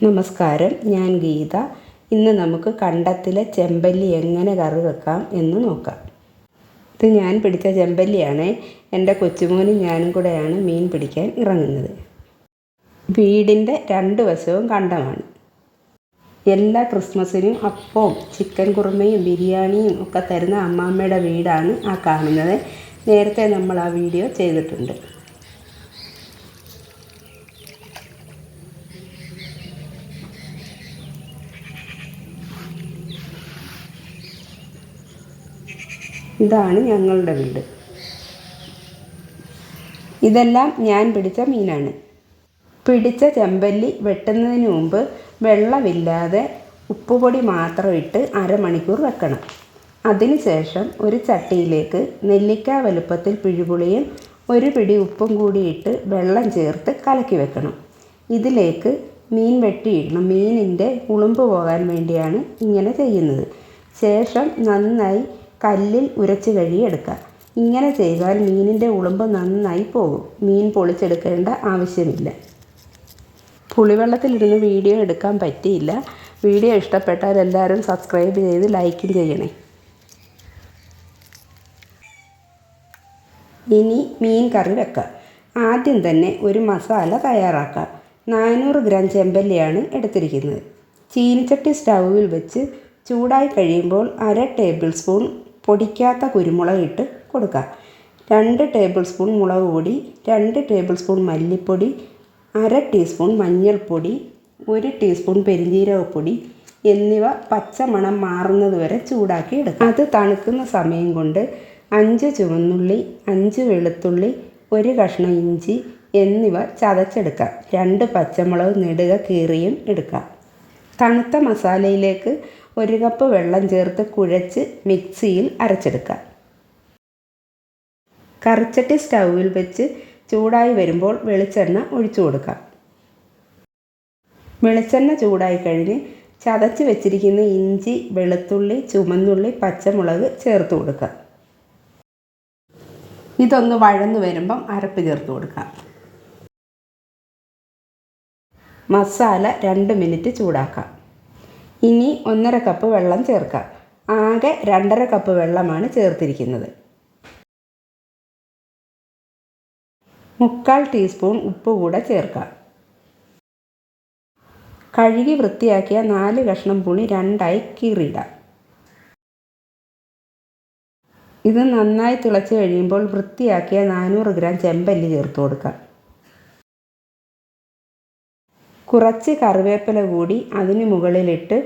നമസ്കാരം, ഞാൻ ഗീത. ഇന്ന് നമുക്ക് കണ്ടത്തിലെ ചെമ്പല്ലി എങ്ങനെ കറി വെക്കാം എന്ന് നോക്കാം. ഇത് ഞാൻ പിടിച്ച ചെമ്പല്ലിയാണ്. എൻ്റെ കൊച്ചുമോനും ഞാനും കൂടെയാണ് മീൻ പിടിക്കാൻ ഇറങ്ങുന്നത്. വീടിൻ്റെ രണ്ട് വശവും കണ്ടമാണ്. എല്ലാ ക്രിസ്മസിനും അപ്പവും ചിക്കൻ കുറുമയും ബിരിയാണിയും ഒക്കെ തരുന്ന അമ്മാമ്മയുടെ വീടാണ് ആ കാണുന്നത്. നേരത്തെ നമ്മൾ ആ വീഡിയോ ചെയ്തിട്ടുണ്ട്. ഇതാണ് ഞങ്ങളുടെ വീട്. ഇതെല്ലാം ഞാൻ പിടിച്ച മീനാണ്. പിടിച്ച ചെമ്പല്ലി വെട്ടുന്നതിന് മുമ്പ് വെള്ളമില്ലാതെ ഉപ്പുപൊടി മാത്രം ഇട്ട് അരമണിക്കൂർ വെക്കണം. അതിനുശേഷം ഒരു ചട്ടിയിലേക്ക് നെല്ലിക്ക വലുപ്പത്തിൽ പിഴുപുളിയും ഒരു പിടി ഉപ്പും കൂടി ഇട്ട് വെള്ളം ചേർത്ത് കലക്കി വെക്കണം. ഇതിലേക്ക് മീൻ വെട്ടിയിടണം. മീനിൻ്റെ ഉളുമ്പ് പോകാൻ വേണ്ടിയാണ് ഇങ്ങനെ ചെയ്യുന്നത്. ശേഷം നന്നായി കല്ലിൽ ഉരച്ച് കഴുകിയെടുക്കുക. ഇങ്ങനെ ചെയ്താൽ മീനിൻ്റെ ഉളുമ്പ് നന്നായി പോകും. മീൻ പൊളിച്ചെടുക്കേണ്ട ആവശ്യമില്ല. പുളിവെള്ളത്തിലിരുന്ന് വീഡിയോ എടുക്കാൻ പറ്റിയില്ല. വീഡിയോ ഇഷ്ടപ്പെട്ടാൽ എല്ലാവരും സബ്സ്ക്രൈബ് ചെയ്ത് ലൈക്കും ചെയ്യണേ. ഇനി മീൻ കറി വെക്കാം. ആദ്യം തന്നെ ഒരു മസാല തയ്യാറാക്കാം. 400 ഗ്രാം ചെമ്പല്ലിയാണ് എടുത്തിരിക്കുന്നത്. ചീനിച്ചട്ടി സ്റ്റൗവിൽ വെച്ച് ചൂടായി കഴിയുമ്പോൾ 1/2 ടേബിൾ സ്പൂൺ പൊടിക്കാത്ത കുരുമുളക് ഇട്ട് കൊടുക്കുക. 2 ടേബിൾ സ്പൂൺ മുളക് പൊടി, 2 ടേബിൾ സ്പൂൺ മല്ലിപ്പൊടി, 1/2 ടീസ്പൂൺ മഞ്ഞൾപ്പൊടി, 1 ടീസ്പൂൺ പെരിഞ്ജീരകപ്പൊടി എന്നിവ പച്ചമണം മാറുന്നത് വരെ ചൂടാക്കി എടുക്കുക. അത് തണുക്കുന്ന സമയം കൊണ്ട് 5 ചുവന്നുള്ളി, 5 വെളുത്തുള്ളി, 1 കഷ്ണം ഇഞ്ചി എന്നിവ ചതച്ചെടുക്കാം. 2 പച്ചമുളക് നെടുക കീറിയും എടുക്കാം. തണുത്ത മസാലയിലേക്ക് 1 കപ്പ് വെള്ളം ചേർത്ത് കുഴച്ച് മിക്സിയിൽ അരച്ചെടുക്കാം. കറിച്ചട്ടി സ്റ്റൗവിൽ വെച്ച് ചൂടായി വരുമ്പോൾ വെളിച്ചെണ്ണ ഒഴിച്ചു കൊടുക്കാം. വെളിച്ചെണ്ണ ചൂടായി കഴിഞ്ഞ് ചതച്ച് വെച്ചിരിക്കുന്ന ഇഞ്ചി, വെളുത്തുള്ളി, ചുമന്നുള്ളി, പച്ചമുളക് ചേർത്ത് കൊടുക്കാം. ഇതൊന്ന് വഴന്നു വരുമ്പം അരപ്പ് ചേർത്ത് കൊടുക്കാം. മസാല 2 മിനിറ്റ് ചൂടാക്കാം. ഇനി 1/2 കപ്പ് വെള്ളം ചേർക്കാം. ആകെ 2.5 കപ്പ് വെള്ളമാണ് ചേർത്തിരിക്കുന്നത്. 3/4 ടീസ്പൂൺ ഉപ്പ് കൂടെ ചേർക്കാം. കഴുകി വൃത്തിയാക്കിയ 4 കഷ്ണം പുളി 2ആയി കീറിയിടാം. ഇത് നന്നായി തിളച്ച് കഴിയുമ്പോൾ വൃത്തിയാക്കിയ 400 ഗ്രാം ചെമ്പല്ലി ചേർത്ത് കൊടുക്കാം. കുറച്ച് കറിവേപ്പില കൂടി അതിന് മുകളിലിട്ട്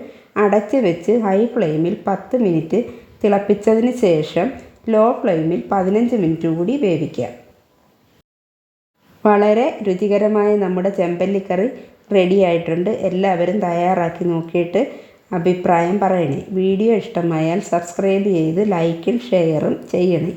അടച്ച് വെച്ച് ഹൈ ഫ്ലെയിമിൽ 10 മിനിറ്റ് തിളപ്പിച്ചതിന് ശേഷം ലോ ഫ്ലെയിമിൽ 15 മിനിറ്റ് കൂടി വേവിക്കാം. വളരെ രുചികരമായ നമ്മുടെ ചെമ്പല്ലിക്കറി റെഡി ആയിട്ടുണ്ട്. എല്ലാവരും തയ്യാറാക്കി നോക്കിയിട്ട് അഭിപ്രായം പറയണേ. വീഡിയോ ഇഷ്ടമായാൽ സബ്സ്ക്രൈബ് ചെയ്ത് ലൈക്കും ഷെയറും ചെയ്യണേ.